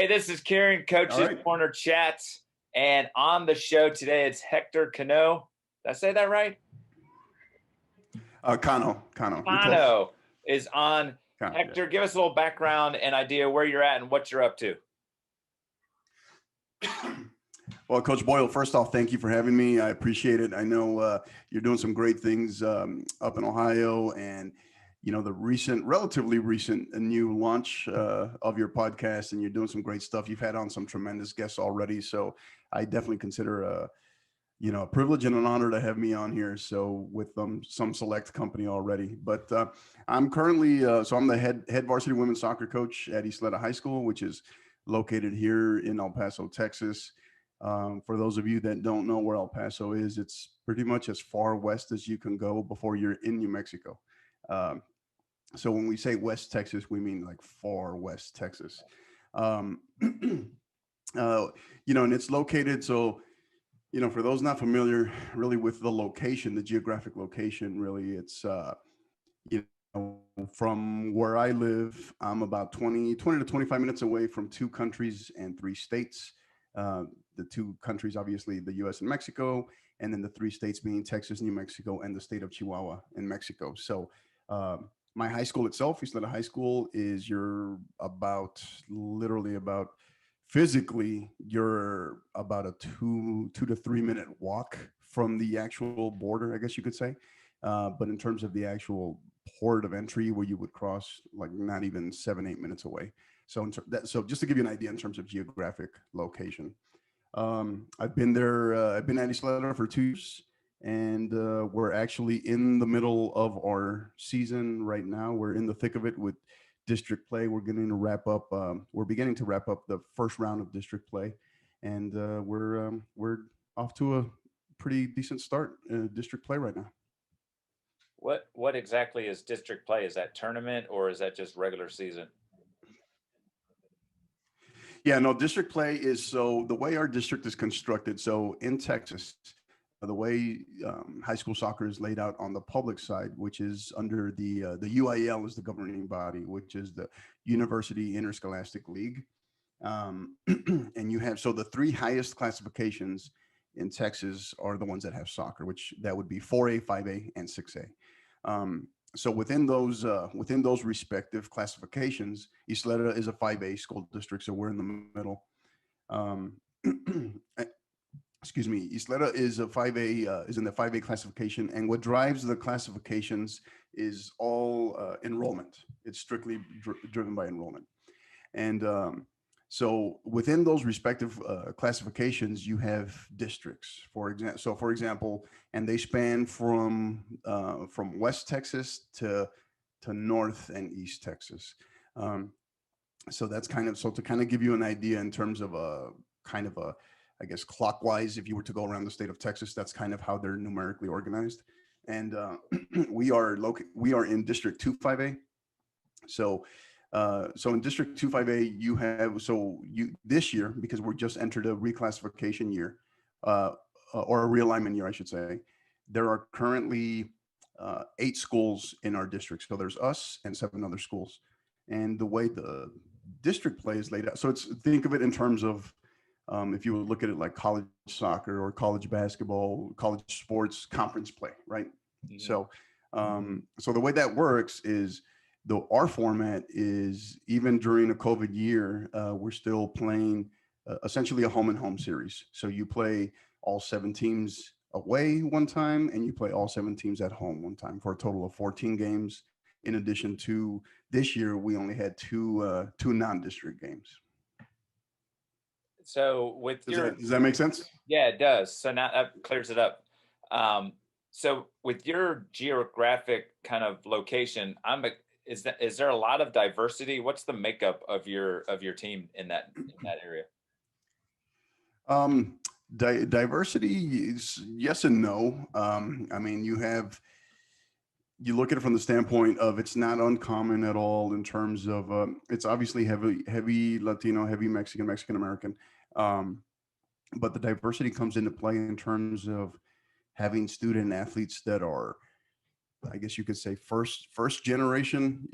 Hey, this is Kieran, Coach's Corner Chats, and on the show today it's Hector Cano. Did I say that right? Cano. Cano is on. Cano, Hector, give us a little background and idea where you're at and what you're up to. Well, Coach Boyle, first off, thank you for having me. I appreciate it. I know you're doing some great things up in Ohio, and you know the relatively recent new launch of your podcast, and you're doing some great stuff. You've had on some tremendous guests already, so I definitely consider a privilege and an honor to have me on here. So with some select company already, but I'm currently I'm the head varsity women's soccer coach at Ysleta High School, which is located here in El Paso, Texas. For those of you that don't know where El Paso is, it's pretty much as far west as you can go before you're in New Mexico. So when we say West Texas, we mean like far West Texas. And it's located. So, for those not familiar really with the location, the geographic location, really, it's, from where I live, I'm about 20 to 25 minutes away from 2 countries and 3 states. The 2 countries, obviously, the U.S. and Mexico, and then the 3 states being Texas, New Mexico, and the state of Chihuahua in Mexico. So my high school itself, Ysleta High School, is physically, you're about a 2 to 3 minute walk from the actual border, I guess you could say. But in terms of the actual port of entry where you would cross, like not even 7-8 minutes away. So just to give you an idea in terms of geographic location, I've been there. I've been at Ysleta for 2 years, and we're actually in the middle of our season right now. We're in the thick of it with district play. We're beginning to wrap up the first round of district play, and we're off to a pretty decent start in district play right now. What exactly is district play? Is that tournament or is that just regular season? Yeah, no, district play is, so the way our district is constructed. So in Texas, the way high school soccer is laid out on the public side, which is under the UIL is the governing body, which is the University Interscholastic League. And you have, so the 3 highest classifications in Texas are the ones that have soccer, which that would be 4A, 5A, and 6A. So within those respective classifications, Ysleta is a 5A school district, so we're in the middle. Excuse me, Ysleta is a 5A, is in the 5A classification, and what drives the classifications is all enrollment. It's strictly driven by enrollment. And so within those respective classifications, you have districts, for example, and they span from West Texas to North and East Texas. So that's to kind of give you an idea in terms of I guess clockwise, if you were to go around the state of Texas, that's kind of how they're numerically organized. And we are in District 2 5A. So in District 2 5A, you have, this year, because we're just entered a reclassification year, or a realignment year, I should say, there are currently 8 schools in our district. So there's us and 7 other schools. And the way the district play is laid out, so think of it in terms of, if you would look at it like college soccer or college basketball, college sports conference play, right? Mm-hmm. So the way that works is, our format is, even during a COVID year, we're still playing essentially a home and home series. So you play all 7 teams away one time, and you play all 7 teams at home one time, for a total of 14 games. In addition to, this year, we only had 2 non-district games. So does that make sense? Yeah, it does. So now that clears it up. So with your geographic kind of location, is there a lot of diversity? What's the makeup of your team in that area? Diversity is yes and no. I mean, you look at it from the standpoint of, it's not uncommon at all in terms of, it's obviously heavy Latino, heavy Mexican American. But the diversity comes into play in terms of having student athletes that are, I guess you could say, first generation,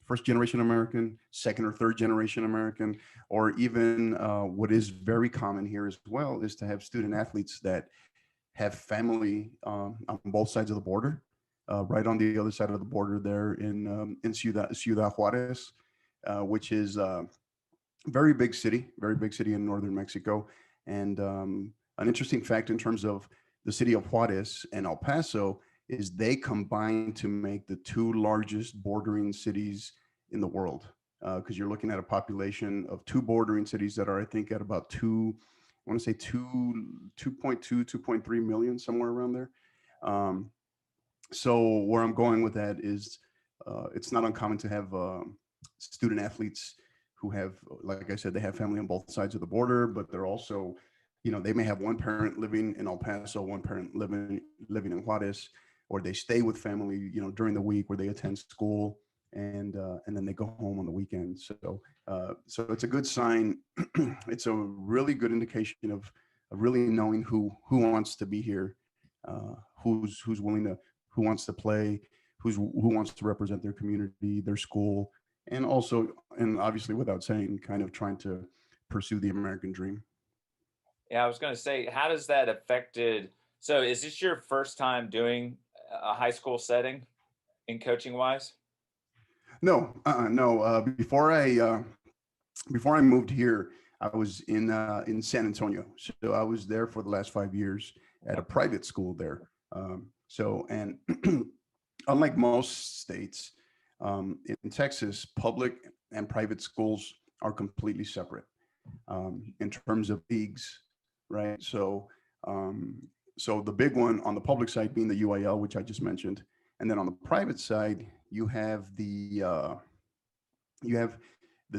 first generation American, second or third generation American, or even what is very common here as well is to have student athletes that have family on both sides of the border, right on the other side of the border there in Ciudad Juarez, which is very big city in northern Mexico. And an interesting fact in terms of the city of Juarez and El Paso is they combine to make the two largest bordering cities in the world. Because you're looking at a population of two bordering cities that are, I think, at about I want to say 2.3 million, somewhere around there. Um, so where I'm going with that is it's not uncommon to have student athletes who have, like I said, they have family on both sides of the border, but they're also, they may have one parent living in El Paso, one parent living in Juarez, or they stay with family, during the week where they attend school, and then they go home on the weekend. So it's a good sign. It's a really good indication of really knowing who wants to be here, who's willing to, who wants to play, who wants to represent their community, their school, and also, and obviously without saying, kind of trying to pursue the American dream. Yeah, I was going to say, how does that affected? So, is this your first time doing a high school setting in coaching wise? No, no. Before I moved here, I was in San Antonio. So I was there for the last 5 years at a Okay. private school there. And unlike most states, in Texas, public and private schools are completely separate in terms of leagues, right? Um, so the big one on the public side being the UIL, which I just mentioned, and then on the private side, you have the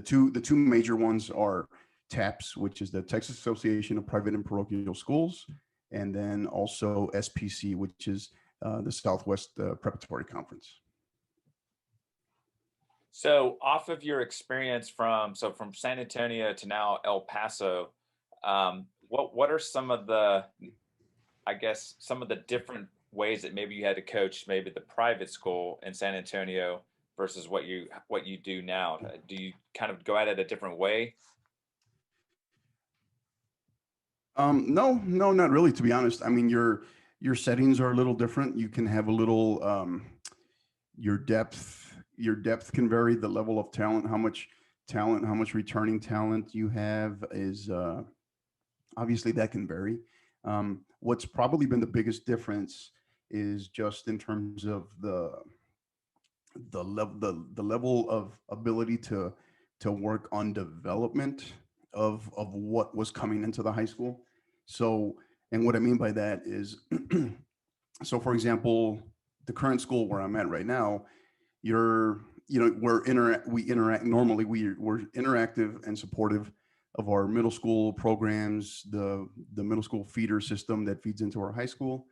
two major ones are TAPS, which is the Texas Association of Private and Parochial Schools, and then also SPC, which is the Southwest Preparatory Conference. So, off of your experience from San Antonio to now El Paso, what are some of the, I guess, some of the different ways that maybe you had to coach maybe the private school in San Antonio versus what you do now? Do you kind of go at it a different way? No, no, not really. To be honest, I mean your settings are a little different. You can have a little your depth can vary. The level of talent, how much returning talent you have is obviously that can vary. What's probably been the biggest difference is just in terms of the level of ability to work on development of what was coming into the high school. So, and what I mean by that is, so for example, the current school where I'm at right now, you're we interact normally, we're interactive and supportive of our middle school programs, the middle school feeder system that feeds into our high school,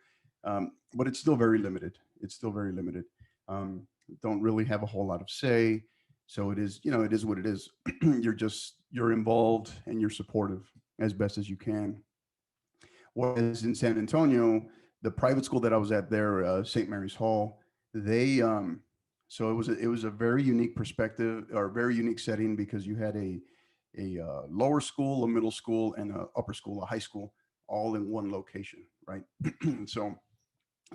but it's still very limited. It's still very limited. um, don't really have a whole lot of say, so it is what it is. You're involved and you're supportive as best as you can. Whereas in San Antonio, the private school that I was at there, St. Mary's Hall, they so it was a very unique perspective, or very unique setting, because you had a lower school, a middle school, and a upper school, a high school, all in one location, right? so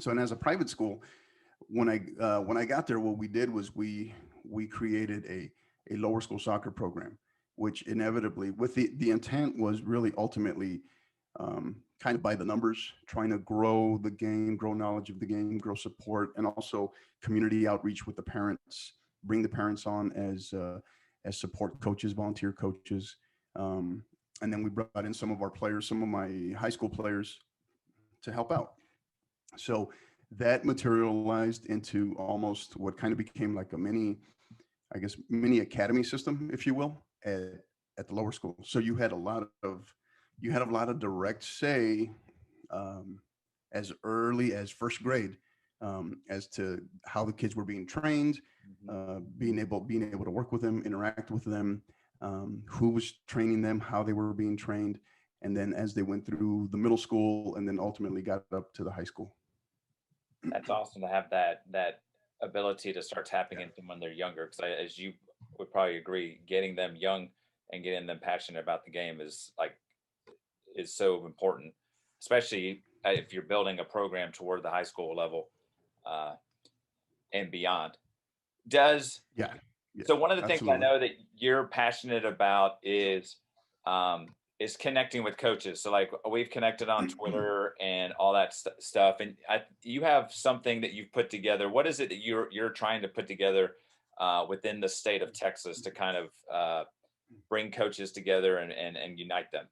and as a private school, when I got there, what we did was we created a lower school soccer program, which inevitably, with the intent was really ultimately kind of by the numbers, trying to grow the game, grow knowledge of the game, grow support, and also community outreach with the parents, bring the parents on as support coaches, volunteer coaches, and then we brought in some of our players, some of my high school players, to help out. So that materialized into almost what kind of became like a mini, I guess, mini academy system, if you will, at the lower school. So you had a lot of direct say, um, as early as first grade, as to how the kids were being trained, Mhm. being able to work with them, interact with them, who was training them, how they were being trained, and then as they went through the middle school and then ultimately got up to the high school. That's awesome to have that ability to start tapping Yeah. into them when they're younger. Because as you would probably agree, getting them young and getting them passionate about the game is so important, especially if you're building a program toward the high school level uh, and beyond. Does Yeah. Yeah. So one of the things I Absolutely. know that you're passionate about is connecting with coaches. So like we've connected on Twitter and all that stuff, and you have something that you've put together. What is it that you're trying to put together within the state of Texas to kind of bring coaches together and unite them?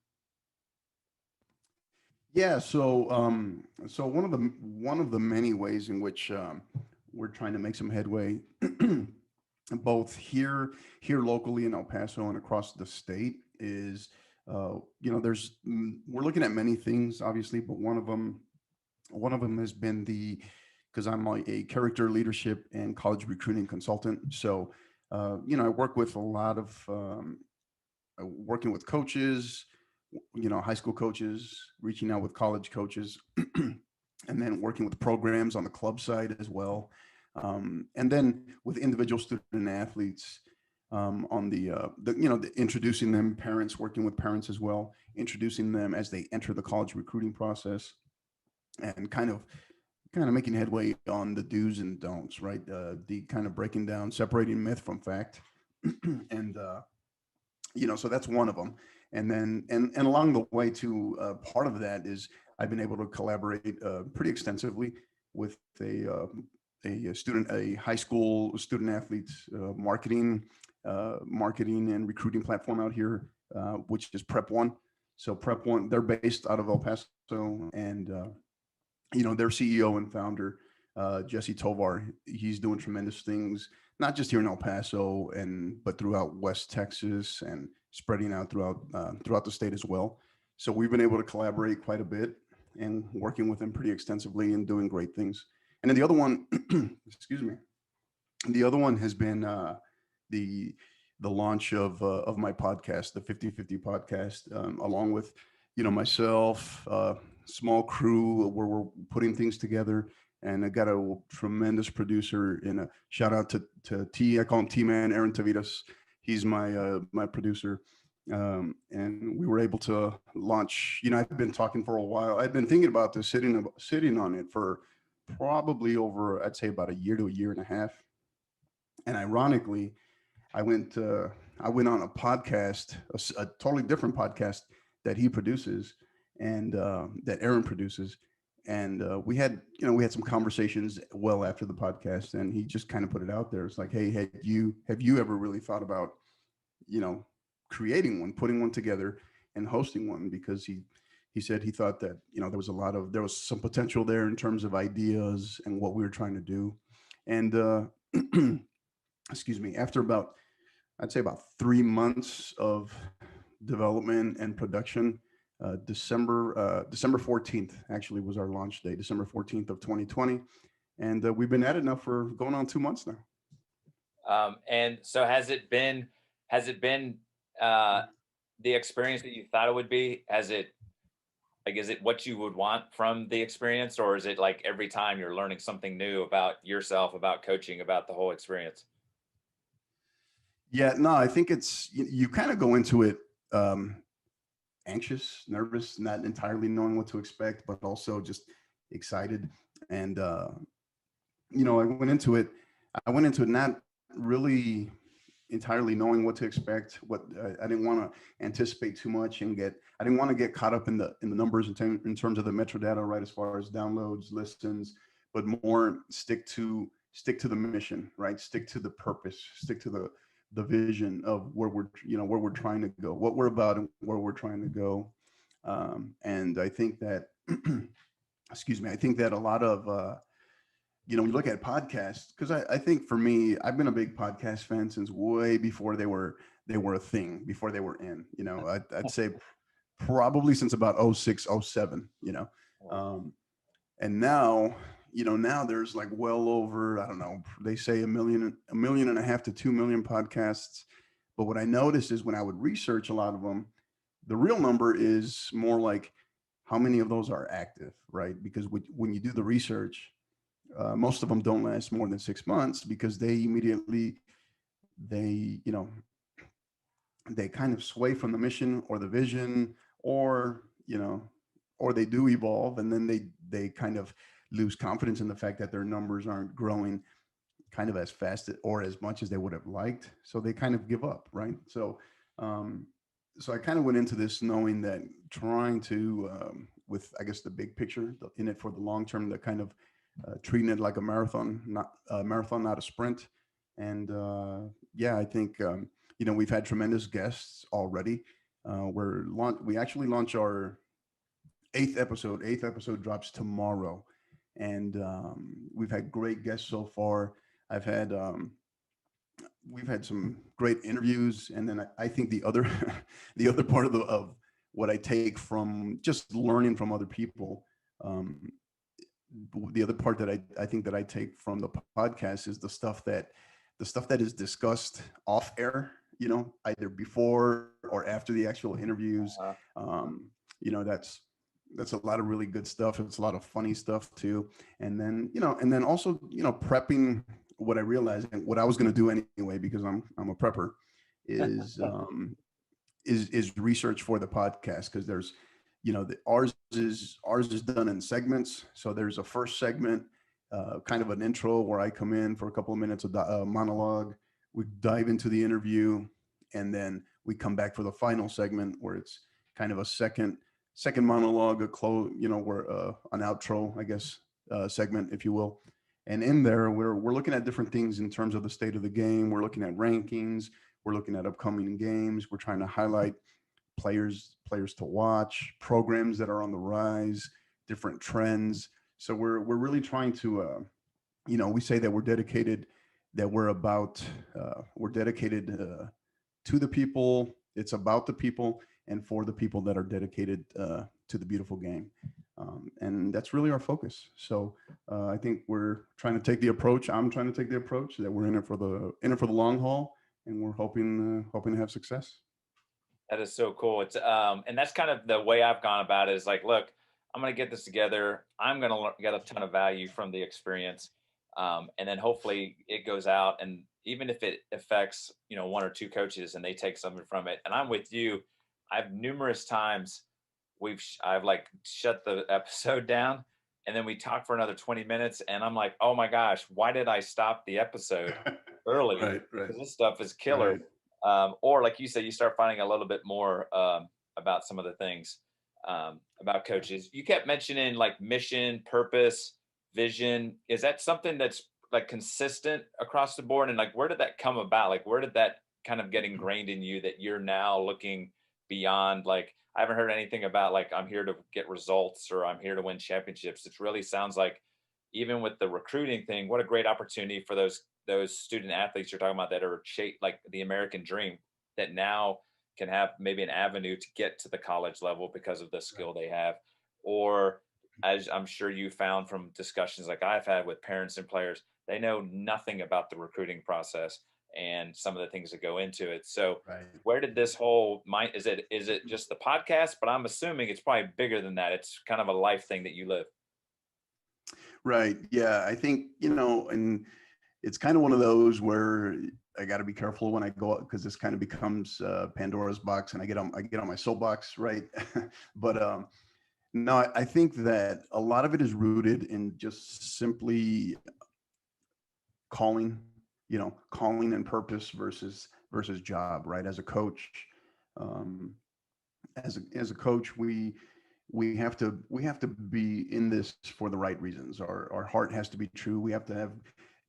Yeah, so one of the many ways in which we're trying to make some headway, both here locally in El Paso and across the state, is we're looking at many things, obviously, but one of them has been because I'm a character leadership and college recruiting consultant. So, I work with a lot of working with coaches, high school coaches, reaching out with college coaches, and then working with programs on the club side as well. And then with individual student athletes on introducing them, parents, working with parents as well, introducing them as they enter the college recruiting process, and kind of making headway on the do's and don'ts, right? The kind of breaking down, separating myth from fact, and so that's one of them. And then and along the way too, part of that is I've been able to collaborate pretty extensively with a high school student athletes marketing and recruiting platform out here, which is Prep One. So Prep One, they're based out of El Paso, and their CEO and founder, Jesse Tovar, he's doing tremendous things, not just here in El Paso but throughout West Texas and spreading out throughout the state as well. So we've been able to collaborate quite a bit and working with him pretty extensively and doing great things. And then the other one, excuse me, the other one has been the the launch of my podcast, the 50/50 podcast, along with myself, small crew where we're putting things together. And I got a tremendous producer. In a shout out to T. I call him T Man, Aaron Tavidas. He's my producer. And we were able to launch. I've been talking for a while. I've been thinking about this, sitting on it for probably over, I'd say, about a year to a year and a half. And ironically, I went I went on a podcast, a totally different podcast that he produces and that Aaron produces, and we had some conversations well after the podcast, and he just kind of put it out there. It's like, hey, have you ever really thought about you know creating one, putting one together, and hosting one? Because he said he thought that there was some potential there in terms of ideas and what we were trying to do, and excuse me, after about, I'd say, about 3 months of development and production. December 14th actually was our launch day, December 14th of 2020, and we've been at it now for going on 2 months now. And so has it been uh, the experience that you thought it would be? Is it what you would want from the experience, or is it like every time you're learning something new about yourself, about coaching, about the whole experience? Yeah, no, I think it's you kind of go into it anxious, nervous, not entirely knowing what to expect, but also just excited. And I went into it. I went into it not really entirely knowing what to expect. I didn't want to anticipate too much and I didn't want to get caught up in the numbers in terms of the metadata, right? As far as downloads, listens, but more stick to the mission, right? Stick to the purpose, stick to the vision of where we're trying to go, what we're about, and where we're trying to go. And I think that, excuse me, I think that a lot of when you look at podcasts, because I think for me, I've been a big podcast fan since way before they were a thing, before they were in. I'd say probably since about 06, 07. And now there's like well over, I don't know, they say a million and a half to 2 million podcasts. But what I noticed is when I would research a lot of them, the real number is more like how many of those are active, right? Because when you do the research, most of them don't last more than 6 months because they immediately, they, you know, they kind of sway from the mission or the vision, or, you know, or they do evolve, and then they kind of lose confidence in the fact that their numbers aren't growing kind of as fast or as much as they would have liked. So they kind of give up, right? Um, so I kind of went into this knowing that trying to, with I guess the big picture in it for the long term, the kind of treating it like a marathon, not a marathon, not a sprint. And yeah, I think you know, we've had tremendous guests already. We actually launch our eighth episode. Eighth episode drops tomorrow, and we've had great guests so far. I've had we've had some great interviews, and then I think the other the other part of what I take from just learning from other people. Um, the other part that I think that I take from the podcast is the stuff that is discussed off air, you know, either before or after the actual interviews. Uh, You know, that's a lot of really good stuff. It's a lot of funny stuff too. And then, you know, and then also, you know, prepping, what I realized and what I was going to do anyway, because I'm a prepper, is is research for the podcast, because there's, you know, ours is done in segments. So there's a first segment, kind of an intro where I come in for a couple of minutes of monologue. We dive into the interview, and then we come back for the final segment where it's kind of a second monologue, a close, you know, where an outro, I guess, segment, if you will. And in there, we're looking at different things in terms of the state of the game. We're looking at rankings. We're looking at upcoming games. We're trying to highlight players to watch, programs that are on the rise, different trends. So we're really trying to, you know, we say that we're dedicated, that we're dedicated to the people. It's about the people and for the people that are dedicated to the beautiful game. And that's really our focus. So I think we're trying to take the approach. I'm trying to take the approach that we're in it for the long haul, and we're hoping to have success. that is so cool. It's and that's kind of the way I've gone about it. Is like, look, I'm gonna get this together. I'm gonna get a ton of value from the experience, and then hopefully it goes out. And even if it affects, you know, one or two coaches and they take something from it, and I'm with you. I've numerous times I've like shut the episode down, and then we talk for another 20 minutes, and I'm like, oh my gosh, why did I stop the episode early? Right, right, Because this stuff is killer. right. Or like you said, you start finding a little bit more about some of the things about coaches. You kept mentioning like mission, purpose, vision. Is that something that's like consistent across the board? And like, where did that come about? Like, where did that kind of get ingrained in you that you're now looking beyond? Like, I haven't heard anything about like I'm here to get results or I'm here to win championships. It really sounds like even with the recruiting thing, what a great opportunity for those student athletes you're talking about that are like the American dream that now can have maybe an avenue to get to the college level because of the Right. skill they have. Or as I'm sure you found from discussions like I've had with parents and players, they know nothing about the recruiting process and some of the things that go into it. So Right. where did this whole mind, is it just the podcast? But I'm assuming it's probably bigger than that. It's kind of a life thing that you live. Right. Yeah. I think, you know, and it's kind of one of those where I got to be careful when I go out, because this kind of becomes Pandora's box, and I get on my soapbox, right? But no, I think that a lot of it is rooted in just simply calling, you know, calling and purpose versus job, right? As a coach, um, as a coach, we have to be in this for the right reasons. Our heart has to be true. We have to have,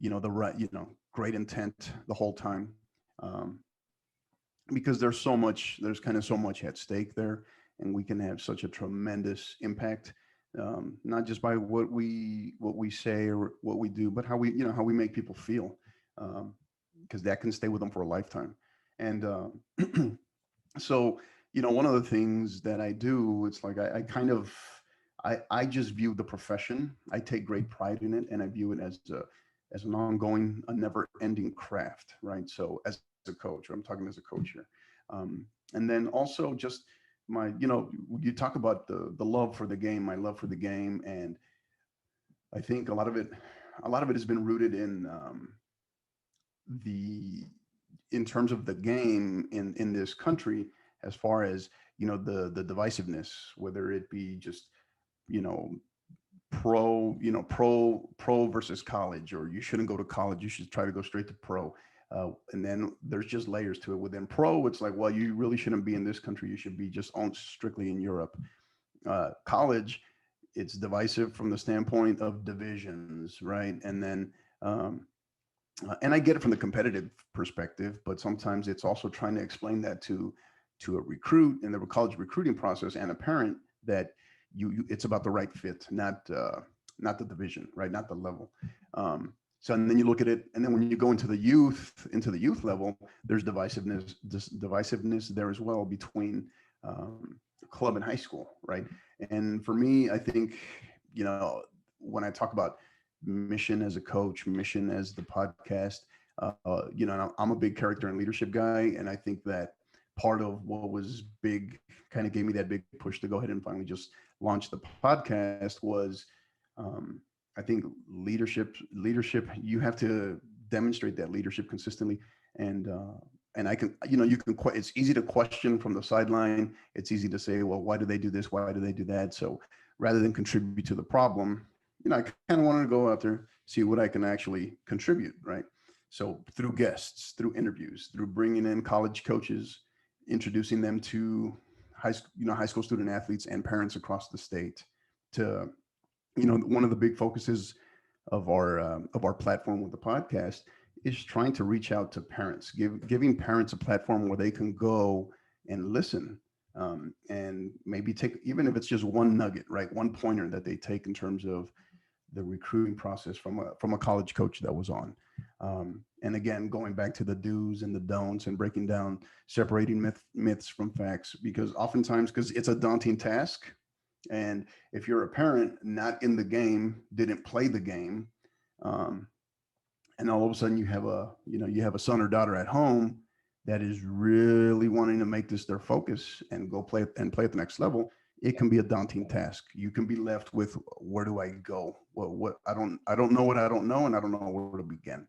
you know, the right, you know, great intent the whole time, um, because there's kind of so much at stake there, and we can have such a tremendous impact, not just by what we say or what we do, but how we, you know, how we make people feel, because that can stay with them for a lifetime. And so, you know, one of the things that I do, it's like I kind of I just view the profession. I take great pride in it, and I view it as an ongoing, a never-ending craft, right? So, as a coach, I'm talking as a coach here, and then also just my, you know, you talk about the love for the game, my love for the game, and I think a lot of it, a lot of it has been rooted in the in terms of the game in this country, as far as the divisiveness, whether it be just you know pro versus college, or you shouldn't go to college, you should try to go straight to pro. And then there's just layers to it. Within pro, it's like, well, you really shouldn't be in this country, you should be just on strictly in Europe. College, it's divisive from the standpoint of divisions, right? And then and I get it from the competitive perspective, but sometimes it's also trying to explain that to a recruit in the college recruiting process and a parent, that it's about the right fit, not the division, right? Not the level. So and then you look at it, and then when you go into the youth level, there's divisiveness there as well between club and high school, right? And for me, I think when I talk about mission as a coach, mission as the podcast, I'm a big character and leadership guy, and I think that part of what was big, kind of gave me that big push to go ahead and finally just launch the podcast was, I think leadership, you have to demonstrate that leadership consistently. And I can, it's easy to question from the sideline. It's easy to say, well, why do they do this? Why do they do that? So rather than contribute to the problem, I kind of wanted to go out there, see what I can actually contribute, right? So through guests, through interviews, through bringing in college coaches, introducing them to high school student athletes and parents across the state, to, one of the big focuses of our platform with the podcast is trying to reach out to parents, giving parents a platform where they can go and listen, and maybe take, even if it's just one nugget, right, one pointer that they take in terms of the recruiting process from a college coach that was on. And again, going back to the do's and the don'ts and breaking down, separating myths from facts, because oftentimes, because it's a daunting task. And if you're a parent not in the game, didn't play the game, and all of a sudden you have a son or daughter at home that is really wanting to make this their focus and go play at the next level, it can be a daunting task. You can be left with, where do I go? Well, what I don't know what I don't know, and I don't know where to begin.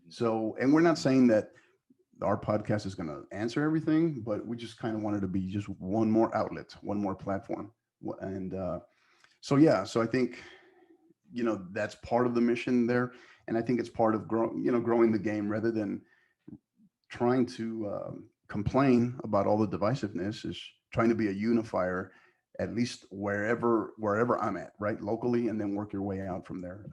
So, and we're not saying that our podcast is going to answer everything, but we just kind of wanted to be just one more outlet, one more platform. And so I think, that's part of the mission there. And I think it's part of growing the game, rather than trying to complain about all the divisiveness, is trying to be a unifier, at least wherever I'm at, right, locally, and then work your way out from there.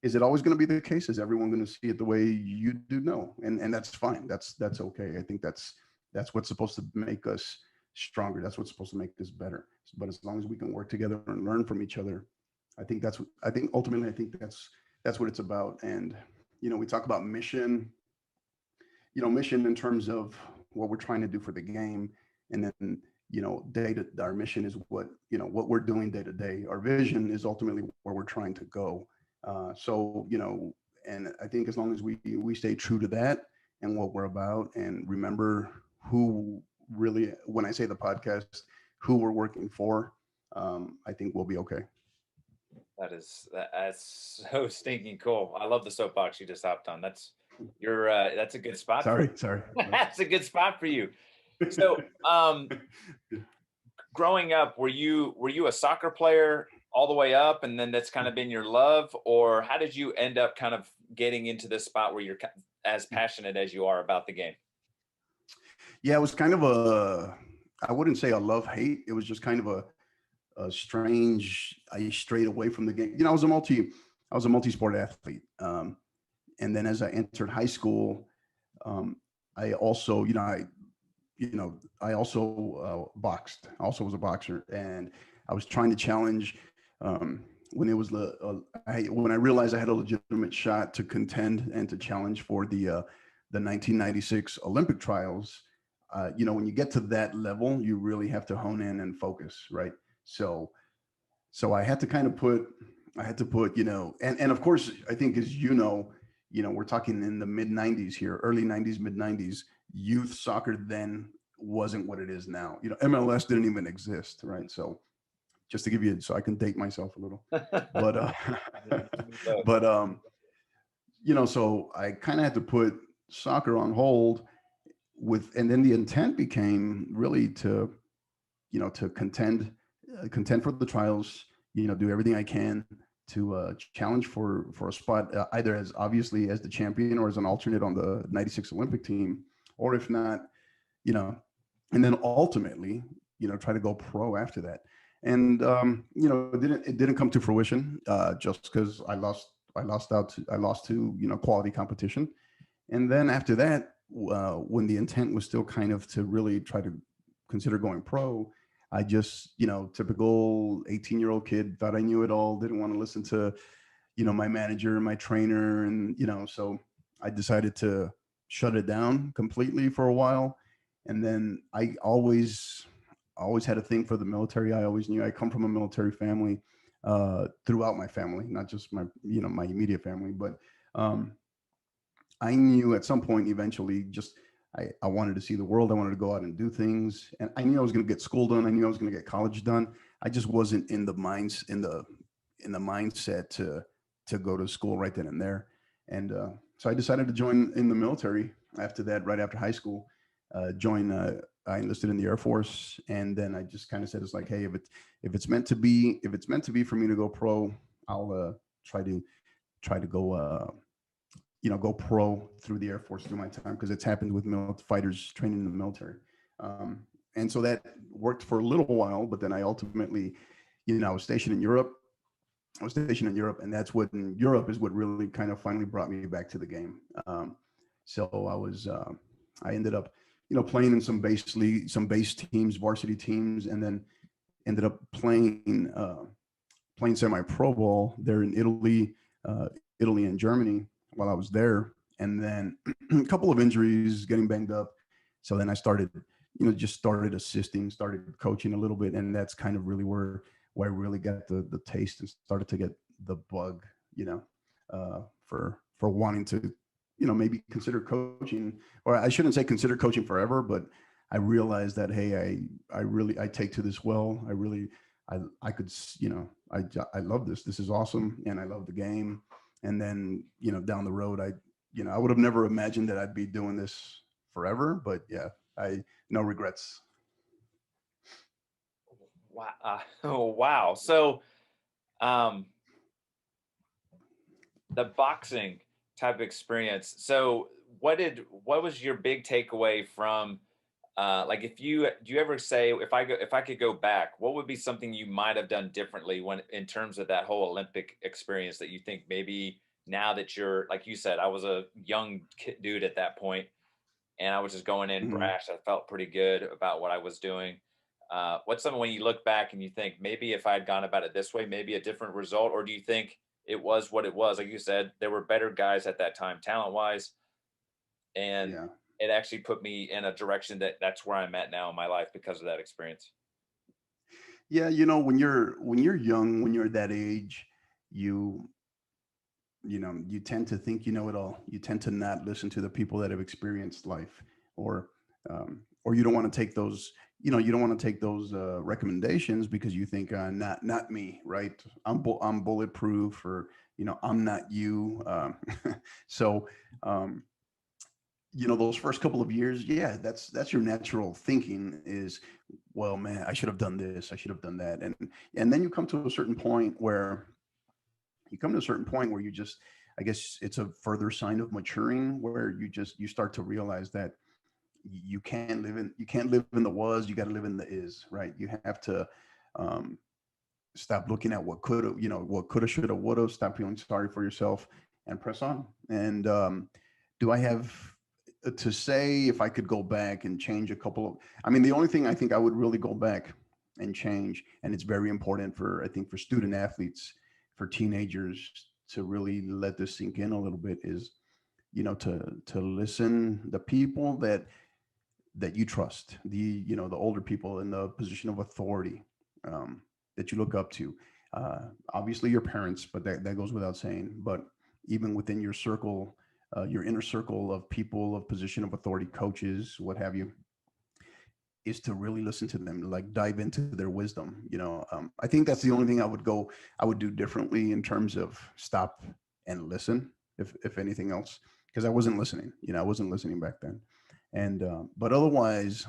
Is it always going to be the case? Is everyone going to see it the way you do? No, and that's fine. That's okay. I think that's what's supposed to make us stronger. That's what's supposed to make us better. But as long as we can work together and learn from each other, I think ultimately that's what it's about. And we talk about mission, mission in terms of what we're trying to do for the game, and then our mission is what we're doing day to day. Our vision is ultimately where we're trying to go. And I think as long as we stay true to that and what we're about, and remember who really, when I say the podcast, who we're working for, I think we'll be okay. That's so stinking cool. I love the soapbox you just hopped on. That's a good spot. Sorry. That's a good spot for you. So, growing up, were you a soccer player all the way up, and then that's kind of been your love, or how did you end up kind of getting into this spot where you're as passionate as you are about the game? Yeah, it was kind of I wouldn't say a love hate. It was just kind of a strange. I strayed away from the game. I was a multi-sport athlete, and then as I entered high school, I also, I also boxed. I also was a boxer, and I was trying to challenge. When I realized I had a legitimate shot to contend and to challenge for the 1996 Olympic trials, when you get to that level, you really have to hone in and focus, right? So I had to kind of put, and of course, I think, as we're talking in the mid 90s here, early 90s, mid 90s, youth soccer then wasn't what it is now. MLS didn't even exist, right? So just to give you, so I can date myself a little, but so I kind of had to put soccer on hold and then the intent became really to, to contend for the trials, do everything I can to challenge for a spot, either as obviously as the champion or as an alternate on the 96 Olympic team, or if not, you know, and then ultimately, try to go pro after that. And it didn't come to fruition just because I lost to quality competition. And then after that, when the intent was still kind of to really try to consider going pro, I just, typical 18-year-old kid, thought I knew it all, didn't want to listen to, my manager, my trainer. And, so I decided to shut it down completely for a while. And then I always had a thing for the military. I always knew I come from a military family, throughout my family, not just my immediate family, but um, I knew at some point eventually just I wanted to see the world. I wanted to go out and do things. And I knew I was going to get school done. I knew I was going to get college done. I just wasn't in the mindset to go to school right then and there. And so I decided to join in the military after that, right after high school. I enlisted in the Air Force, and then I just kind of said, it's like, hey, if it's meant to be for me to go pro, I'll try to go pro through the Air Force through my time, because it's happened with fighters training in the military. Um, and so that worked for a little while, but then I ultimately, I was stationed in Europe. And that's what in Europe is what really kind of finally brought me back to the game. So I ended up, playing in some base teams, varsity teams, and then ended up playing semi-pro ball there in Italy and Germany while I was there. And then a couple of injuries, getting banged up. So then I started, just started assisting, started coaching a little bit. And that's kind of really where I really got the taste and started to get the bug, for wanting to, maybe consider coaching, or I shouldn't say consider coaching forever, but I realized that, hey, I take to this well. I could, I love this. This is awesome. And I love the game. And then, down the road, I would have never imagined that I'd be doing this forever, but yeah, no regrets. Wow. Oh, wow. So, um, the boxing type experience. So, what was your big takeaway from, like, if you do you ever say, if I could go back, what would be something you might have done differently when in terms of that whole Olympic experience that you think maybe now that you're, like you said, I was a young dude at that point and I was just going in Mhm. brash. I felt pretty good about what I was doing. What's something when you look back and you think maybe if I had gone about it this way, maybe a different result, or do you think it was what it was? Like you said, there were better guys at that time, talent wise, and Yeah. it actually put me in a direction that's where I'm at now in my life because of that experience. Yeah. When you're young, when you're that age, you, you tend to think you know it all. You tend to not listen to the people that have experienced life, or, or you don't want to take those, recommendations because you think, not me, right? I'm bulletproof, or, I'm not you. So, um, those first couple of years, yeah, that's your natural thinking is, well, man, I should have done this, I should have done that. And then you come to a certain point where you just, I guess it's a further sign of maturing, where you start to realize that you can't live in the was, you got to live in the is, right? You have to, um, stop looking at what could have, should have, would have. Stop feeling sorry for yourself and press on. And do I have to say, if I could go back and change a couple of, I mean, the only thing I think I would really go back and change, and it's very important for, I think, for student athletes, for teenagers, to really let this sink in a little bit, is, to listen the people that you trust, the older people in the position of authority, um, that you look up to. Obviously your parents, but that goes without saying. But even within your circle, your inner circle of people of position of authority, coaches, what have you, is to really listen to them, like dive into their wisdom. I think that's the only thing I would do differently, in terms of stop and listen. if anything else, because I wasn't listening. I wasn't listening back then. And but otherwise,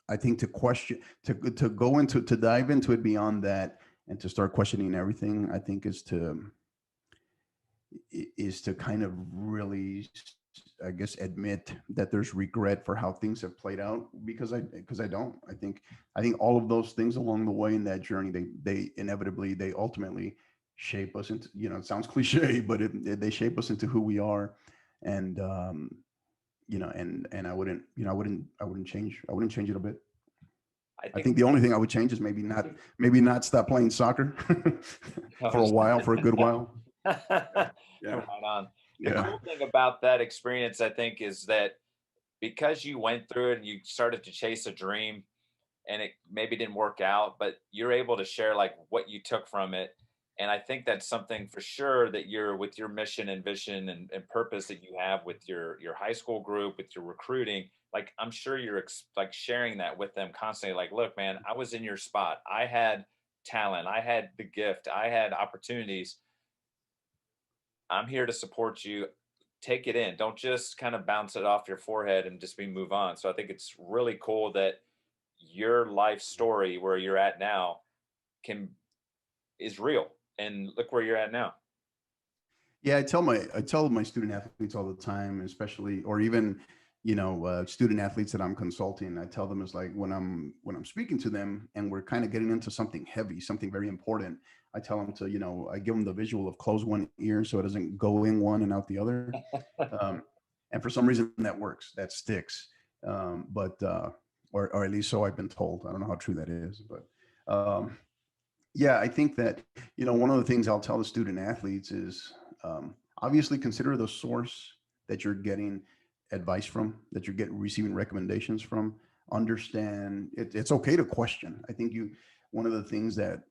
I think to question, to go into, to dive into it beyond that, and to start questioning everything, I think is to kind of really, I guess, admit that there's regret for how things have played out, because I don't. I think all of those things along the way in that journey, they inevitably, they ultimately shape us into, it sounds cliche, but they shape us into who we are. And and I wouldn't change it a bit. I I think think the only thing I would change is maybe not stop playing soccer I for a was while, for a good while. right Yeah. on. The Yeah. cool thing about that experience, I think, is that because you went through it and you started to chase a dream and it maybe didn't work out, but you're able to share like what you took from it. And I think that's something for sure that you're with your mission and vision and purpose that you have with your high school group, with your recruiting. Like I'm sure you're like sharing that with them constantly. Like, look, man, I was in your spot. I had talent. I had the gift. I had opportunities. I'm here to support you. Take it in. Don't just kind of bounce it off your forehead and just be move on. So I think it's really cool that your life story where you're at now can is real. And look where you're at now. Yeah, I tell my student athletes all the time, especially, or even, student athletes that I'm consulting. I tell them, it's like when I'm speaking to them and we're kind of getting into something heavy, something very important. I tell them to, I give them the visual of close one ear so it doesn't go in one and out the other. Um, and for some reason that works, that sticks. But or at least so I've been told. I don't know how true that is, but yeah, I think that, one of the things I'll tell the student athletes is, obviously consider the source that you're getting advice from, that you're getting receiving recommendations from. Understand it's okay to question. I think one of the things that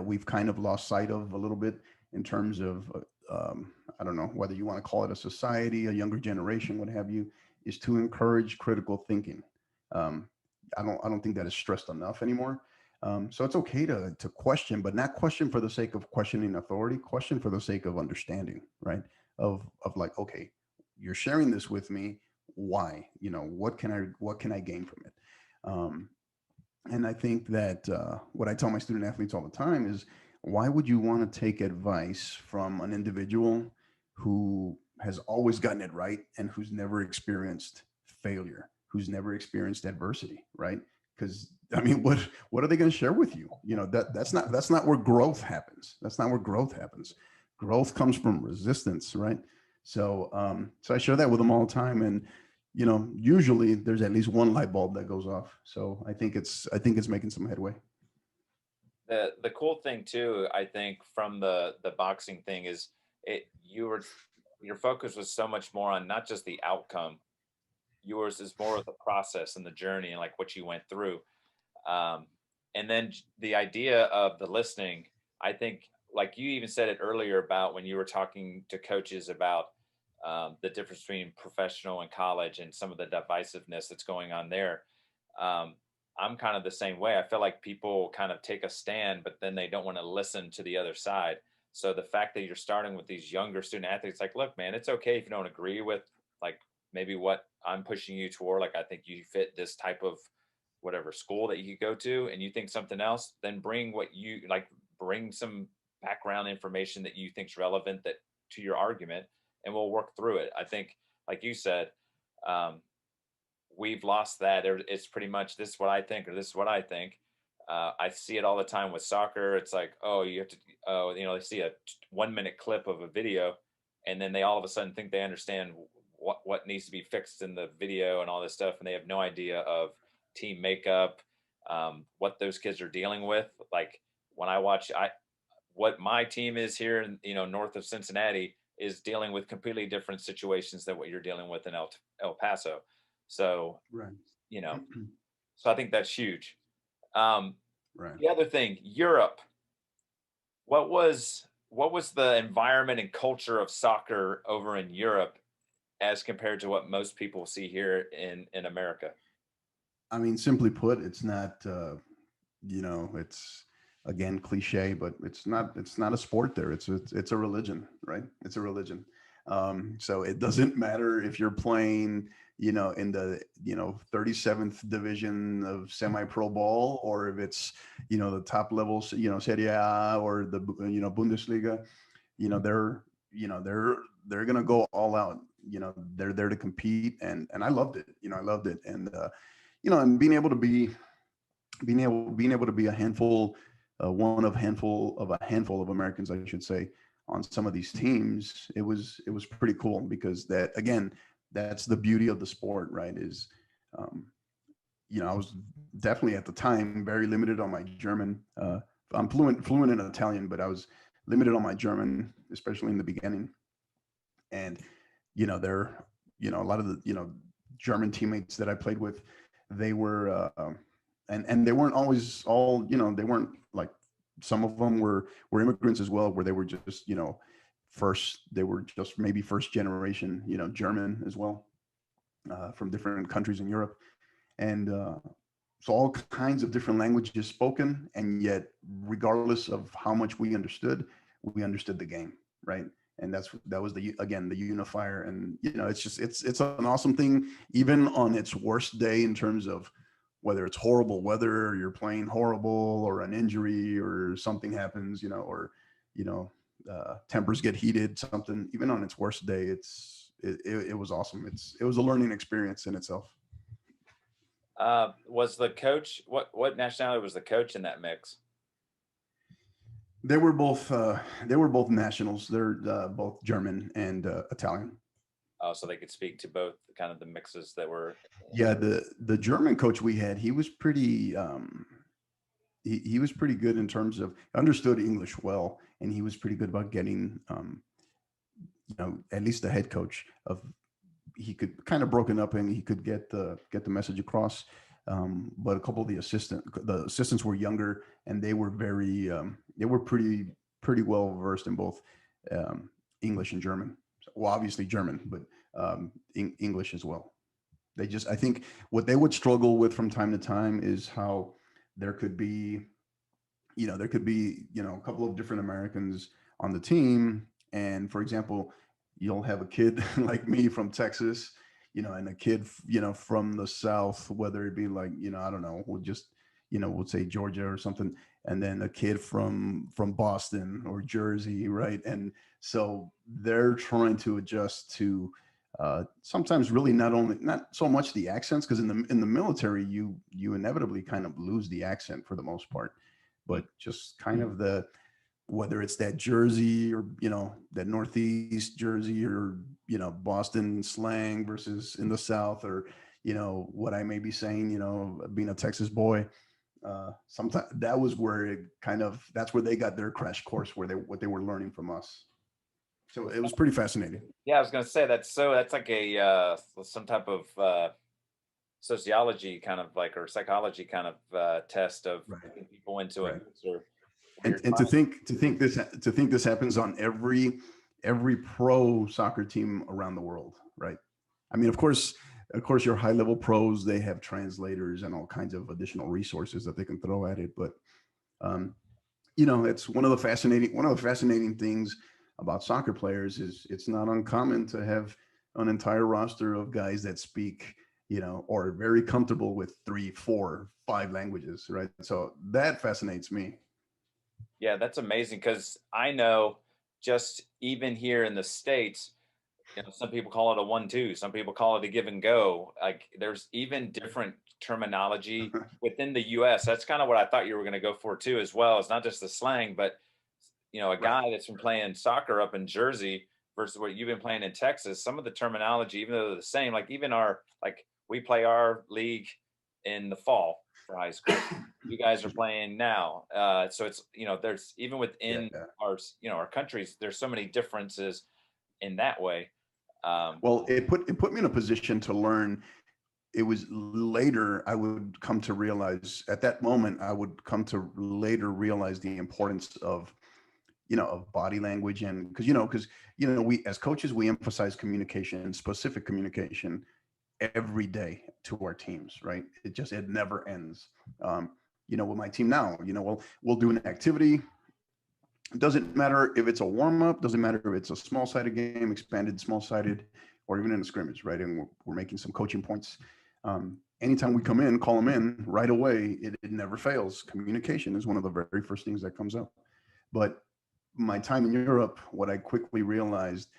we've kind of lost sight of a little bit in terms of, I don't know whether you want to call it a society, a younger generation, what have you, is to encourage critical thinking. Um, I don't think that is stressed enough anymore. So it's okay to question, but not question for the sake of questioning authority. Question for the sake of understanding, right? Of like, okay, you're sharing this with me. Why? What can I gain from it? Um, and I think that what I tell my student athletes all the time is, why would you want to take advice from an individual who has always gotten it right and who's never experienced failure, who's never experienced adversity, right? Because I mean, what are they going to share with you? That's not where growth happens. That's not where growth happens. Growth comes from resistance, right? So I share that with them all the time, and usually there's at least one light bulb that goes off. So I think it's making some headway. The cool thing too, I think, from the boxing thing is it you were your focus was so much more on not just the outcome. Yours is more of the process and the journey and like what you went through. Um, and then the idea of the listening, I think, like you even said it earlier about when you were talking to coaches about the difference between professional and college and some of the divisiveness that's going on there. Um, I'm kind of the same way. I feel like people kind of take a stand, but then they don't want to listen to the other side. So the fact that you're starting with these younger student athletes, like, look, man, it's okay if you don't agree with like maybe what I'm pushing you toward. Like, I think you fit this type of whatever school that you could go to, and you think something else, then bring what you like, bring some background information that you think's relevant that to your argument, and we'll work through it. I think, like you said, um, we've lost that. It's pretty much this is what I think or this is what I think. I see it all the time with soccer. It's like, oh, you have to, oh, they see a 1 minute clip of a video, and then they all of a sudden think they understand what needs to be fixed in the video and all this stuff, and they have no idea of team makeup, what those kids are dealing with. Like when I watch, what my team is here in north of Cincinnati is dealing with completely different situations than what you're dealing with in El Paso. So Right. you know, so I think that's huge. Um, Right. the other thing, Europe. What was the environment and culture of soccer over in Europe as compared to what most people see here in America? I mean, simply put, it's not. It's again, cliche, but it's not a sport there. It's a religion, right? It's a religion. So it doesn't matter if you're playing, in the, 37th division of semi-pro ball, or if it's, the top levels, Serie A, or the, Bundesliga. They're, they're gonna go all out. They're there to compete, and I loved it. I loved it, and being able to be a handful, one of a handful of Americans, I should say, on some of these teams. It was pretty cool, because that, again, that's the beauty of the sport, right? Is, um, I was definitely at the time very limited on my German. I'm fluent in Italian, but I was limited on my German, especially in the beginning. And there, a lot of the, German teammates that I played with, they were, and they weren't always all, they weren't like, some of them were immigrants as well, where they were just, they were just maybe first generation, German as well, from different countries in Europe. And so all kinds of different languages spoken, and yet, regardless of how much we understood the game, right? And that was the, again, the unifier. And it's an awesome thing, even on its worst day, in terms of whether it's horrible weather, or you're playing horrible, or an injury, or something happens, or you know tempers get heated, something. Even on its worst day, it was awesome. It was a learning experience in itself. Was the coach, what nationality was the coach in that mix? They were both nationals. They're both German and Italian. Oh, so they could speak to both kind of the mixes that were Yeah, the German coach we had, he was pretty good in terms of, understood English well, and he was pretty good about getting, at least the head coach of, he could kind of broken up, and he could get the message across. But a couple of the assistants were younger, and they were pretty well versed in both, English and German. Well, obviously German, but English as well. I think what they would struggle with from time to time is how there could be, a couple of different Americans on the team. And, for example, you'll have a kid like me from Texas, and a kid, from the South, whether it be like, I don't know, we'll say Georgia or something, and then a kid from Boston or Jersey, right? And so they're trying to adjust to, sometimes really not so much the accents, because in the military, you inevitably kind of lose the accent for the most part, but just kind of the, whether it's that Jersey, or that Northeast Jersey, or Boston slang versus in the South, or what I may be saying, being a Texas boy. Sometimes that was where that's where they got their crash course, what they were learning from us. So it was pretty fascinating. Yeah, I was going to say that's like a some type of sociology kind of like, or psychology kind of test of Right. putting people into a Right. mix, or And, weird. and to think this happens on every pro soccer team around the world, right? I mean, of course, your high level pros, they have translators and all kinds of additional resources that they can throw at it. But um, it's one of the fascinating things about soccer players is it's not uncommon to have an entire roster of guys that speak, or are very comfortable with 3, 4, 5 languages, right? So that fascinates me. Yeah, that's amazing, because I know, just even here in the States, some people call it a 1-2, some people call it a give and go. Like, there's even different terminology within the US. That's kind of what I thought you were going to go for too, as well. It's not just the slang, but a Right. guy that's been playing soccer up in Jersey versus what you've been playing in Texas, some of the terminology, even though they're the same, like even like we play our league in the fall for high school. You guys are Excuse me. playing now. So it's, there's even Yeah, within yeah. our countries, there's so many differences in that way. Um, Well, it put me in a position to learn. It was later I would come to realize, at that moment, I would come to later realize the importance of body language. And because we, as coaches, we emphasize communication, specific communication, every day to our teams, right? It never ends. um with my team now, we'll do an activity. It doesn't matter if it's a warm up, doesn't matter if it's a small sided game, expanded, small sided, or even in a scrimmage, right? And we're making some coaching points. Anytime we come in, call them in right away. It never fails. Communication is one of the very first things that comes up. But my time in Europe, what I quickly realized,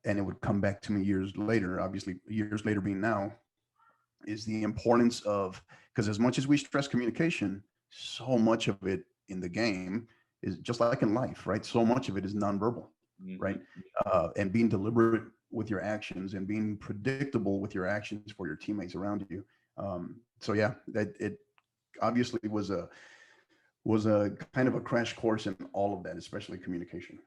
and it would come back to me years later, obviously years later being now, is the importance of, because as much as we stress communication, so much of it in the game is just like in life, right? So much of it is nonverbal, Mhm. right? And being deliberate with your actions and being predictable with your actions for your teammates around you. So yeah, that it obviously was a kind of a crash course in all of that, especially communication.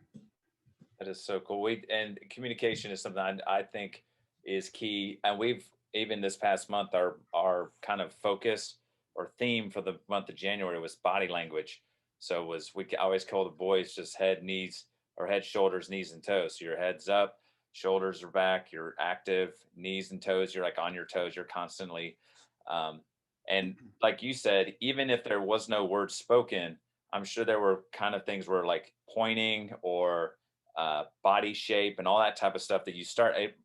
That is so cool. And communication is something I think is key. And we've even this past month, our kind of focus or theme for the month of January was body language. So it was I always call the boys just head, knees, or head, shoulders, knees, and toes. So your head's up, shoulders are back, you're active, knees and toes, you're like on your toes, you're constantly. Um, and like you said, even if there was no word spoken, I'm sure there were kind of things where like pointing or body shape and all that type of stuff that you start it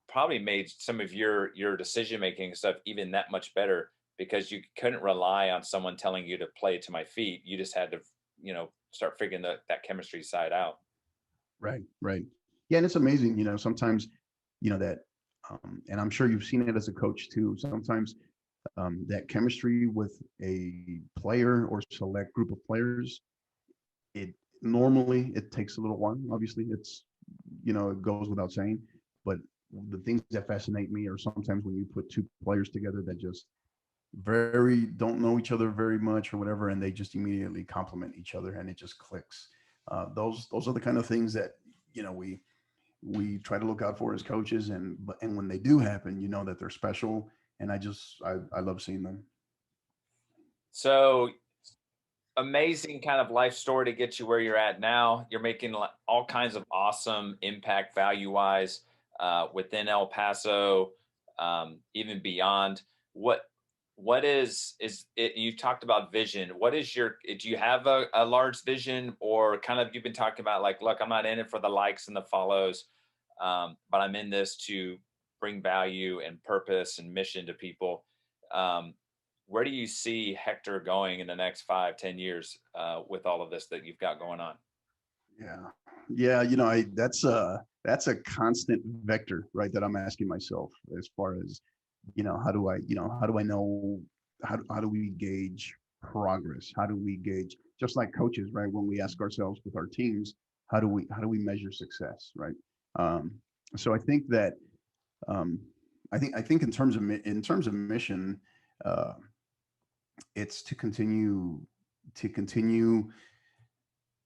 probably made some of your decision making stuff even that much better because you couldn't rely on someone telling you to play to my feet. You just had to start figuring that chemistry side out. Right, right. Yeah, and it's amazing, sometimes, that, and I'm sure you've seen it as a coach too. Sometimes that chemistry with a player or select group of players, it normally it takes a little while. Obviously, it goes without saying, but the things that fascinate me are sometimes when you put two players together that just very don't know each other very much or whatever, and they just immediately complement each other and it just clicks. Those are the kind of things that we try to look out for as coaches, and when they do happen, that they're special, and I love seeing them. So amazing kind of life story to get you where you're at now. You're making all kinds of awesome impact value wise within El Paso, even beyond. What what is it? You talked about vision. What is do you have a large vision, or kind of you've been talking about like, look, I'm not in it for the likes and the follows, but I'm in this to bring value and purpose and mission to people. Um, where do you see Hector going in the next 5, 10 years with all of this that you've got going on? Yeah, yeah. That's a constant vector, right? That I'm asking myself as far as how do I know how do we gauge progress? How do we gauge, just like coaches, right? When we ask ourselves with our teams, how do we measure success, right? Um, so I think that um, I think in terms of mission, uh, it's to continue,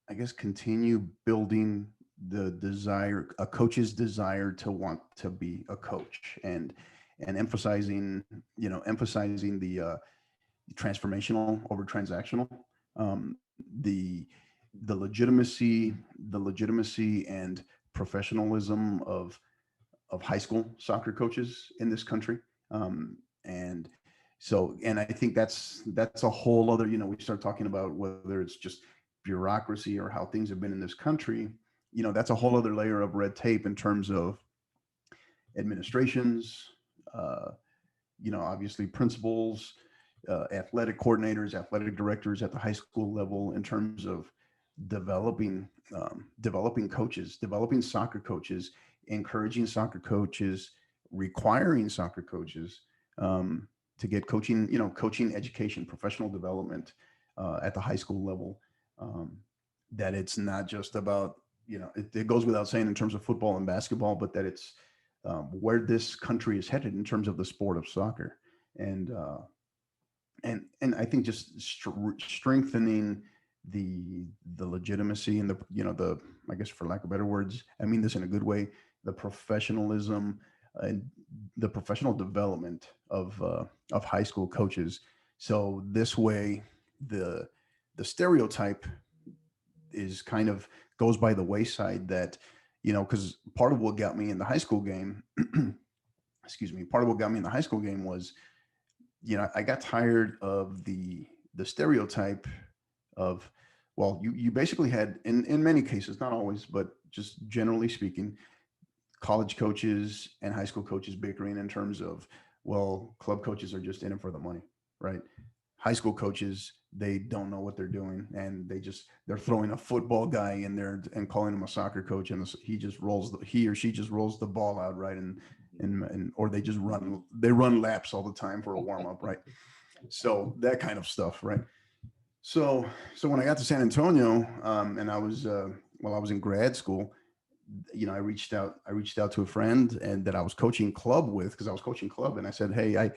I guess, continue building a coach's desire to want to be a coach, and emphasizing the transformational over transactional, um, the the legitimacy and professionalism of high school soccer coaches in this country. And and I think that's a whole other, we start talking about whether it's just bureaucracy or how things have been in this country. That's a whole other layer of red tape in terms of administrations, uh, obviously principals, athletic coordinators, athletic directors at the high school level, in terms of developing coaches, developing soccer coaches, encouraging soccer coaches, requiring soccer coaches to get coaching, coaching education, professional development at the high school level. Um, that it's not just about, it goes without saying in terms of football and basketball, but that it's where this country is headed in terms of the sport of soccer. And I think just strengthening the legitimacy and the, I guess, for lack of better words, I mean this in a good way, the professionalism and the professional development of high school coaches. So this way, the the stereotype is kind of goes by the wayside, that because part of what got me in the high school game, excuse me, part of what got me in the high school game was, I got tired of the stereotype of, well, you basically had in many cases, not always, but just generally speaking, college coaches and high school coaches bickering in terms of, well, club coaches are just in it for the money, right? High school coaches, they don't know what they're doing, and they're throwing a football guy in there and calling him a soccer coach, and he or she just rolls the ball out, right? And or they run laps all the time for a warm up, right? So that kind of stuff, right? So when I got to San Antonio, and while I was in grad school, I reached out to a friend and that I was coaching club with, because I was coaching club, and I said, hey,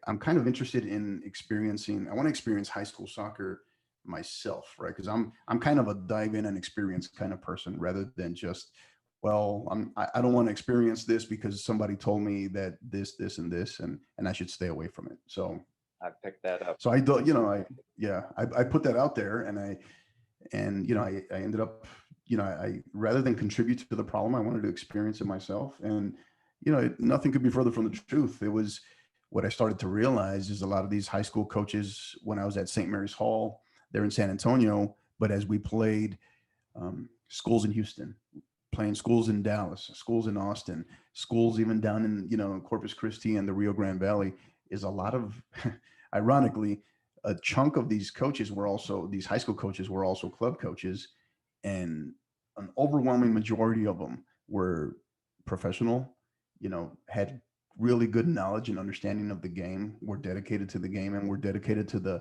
I'm kind of interested in I want to experience high school soccer myself, right? Because I'm kind of a dive in and experience kind of person, rather than just, well, I don't want to experience this because somebody told me that this and this, and I should stay away from it. I picked that up. So I do, I put that out there, and I ended up, I rather than contribute to the problem, I wanted to experience it myself. And nothing could be further from the truth. It was what I started to realize is a lot of these high school coaches, when I was at St. Mary's Hall, they're in San Antonio, but as we played schools in Houston, playing schools in Dallas, schools in Austin, schools even down in Corpus Christi and the Rio Grande Valley, is a lot of ironically, a chunk of these high school coaches were also club coaches, and an overwhelming majority of them were professional, had really good knowledge and understanding of the game, were dedicated to the game, and were dedicated to the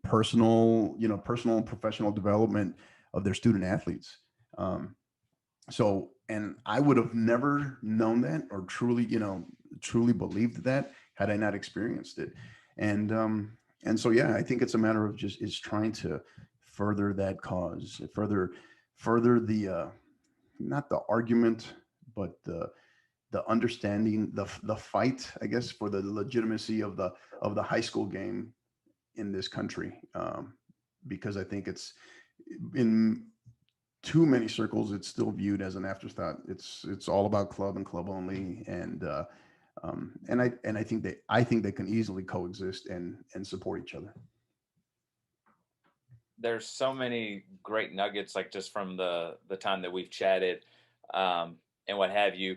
personal and professional development of their student athletes. And I would have never known that, or truly believed that, had I not experienced it. And so, yeah, I think it's a matter of is trying to further that cause, further the not the argument, but the understanding, the fight, I guess, for the legitimacy of the high school game in this country, because I think it's in too many circles, it's still viewed as an afterthought. It's all about club and club only, and I think they can easily coexist and support each other. There's so many great nuggets, like just from the time that we've chatted, and what have you.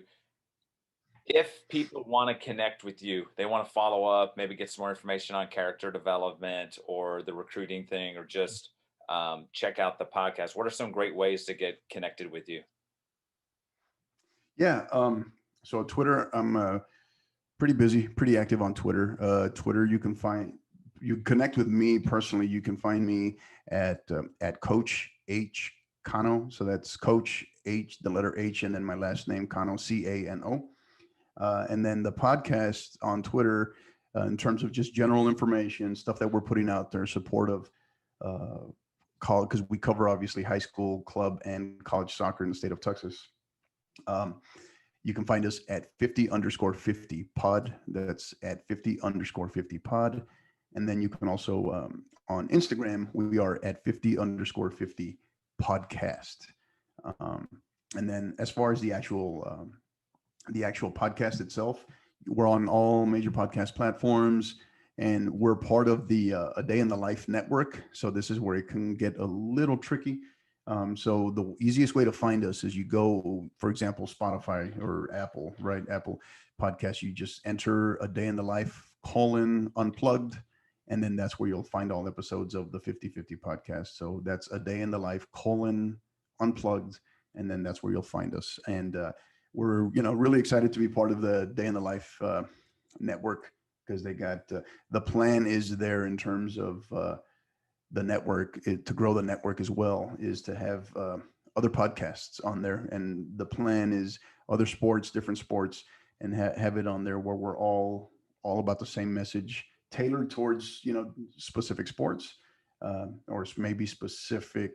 If people want to connect with you, they want to follow up, maybe get some more information on character development or the recruiting thing, or just check out the podcast, what are some great ways to get connected with you? Yeah. So Twitter, I'm pretty busy, pretty active on Twitter. Twitter, you connect with me personally. You can find me at Coach H Cano. So that's Coach H, the letter H, and then my last name Cano, Cano. And then the podcast on Twitter, in terms of just general information, stuff that we're putting out there, supportive college, because we cover obviously high school, club, and college soccer in the state of Texas. You can find us at 50_50 pod. That's at 50_50 pod. And then you can also, on Instagram, we are at 50_50 podcast. And then as far as the actual podcast itself, we're on all major podcast platforms, and we're part of the A Day in the Life network. So this is where it can get a little tricky. So the easiest way to find us is you go, for example, Spotify or Apple, right? Apple Podcast, you just enter A Day in the Life :unplugged. And then that's where you'll find all episodes of the 50/50 podcast. So that's A Day in the Life :unplugged. And then that's where you'll find us. And we're, really excited to be part of the Day in the Life network, because they got, the plan is there in terms of, the network, to grow the network as well, is to have other podcasts on there. And the plan is other sports, different sports, and have it on there where we're all about the same message, tailored towards, specific sports, or maybe specific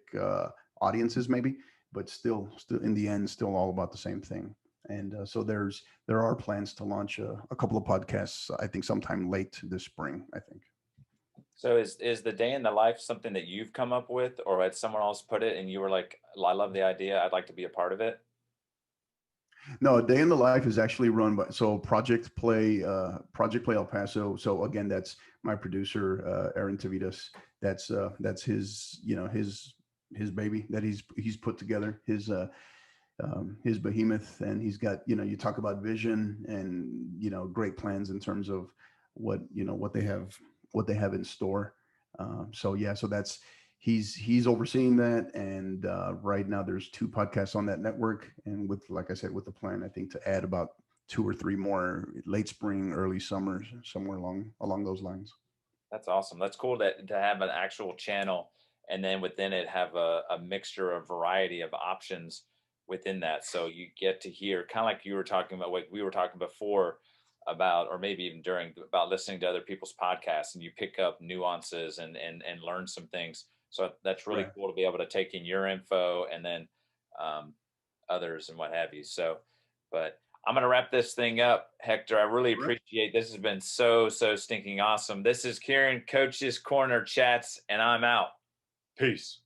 audiences, maybe, but still in the end, still all about the same thing. And so there are plans to launch a couple of podcasts, I think sometime late this spring, I think. So is the Day in the Life something that you've come up with, or had someone else put it and you were like, I love the idea, I'd like to be a part of it? No, Day in the Life is actually run by Project Play El Paso. So again, that's my producer, Aaron Tavitas. That's his, his baby that he's put together, his behemoth, and he's got, you talk about vision and, great plans in terms of what they have in store. So yeah, so that's he's overseeing that, and right now there's two podcasts on that network, and with, like I said, with the plan, I think, to add about two or three more late spring, early summer, somewhere along those lines. That's awesome. That's cool to have an actual channel, and then within it have a mixture of variety of options within that. So you get to hear, kind of like you were talking about, what we were talking before about, or maybe even during, about listening to other people's podcasts, and you pick up nuances and learn some things. So that's really Right. cool to be able to take in your info and then um, others and what have you. So, but I'm going to wrap this thing up, Hector. I really All right. appreciate this. Has been so stinking awesome. This is Kieran, Coach's Corner Chats, and I'm out. Peace.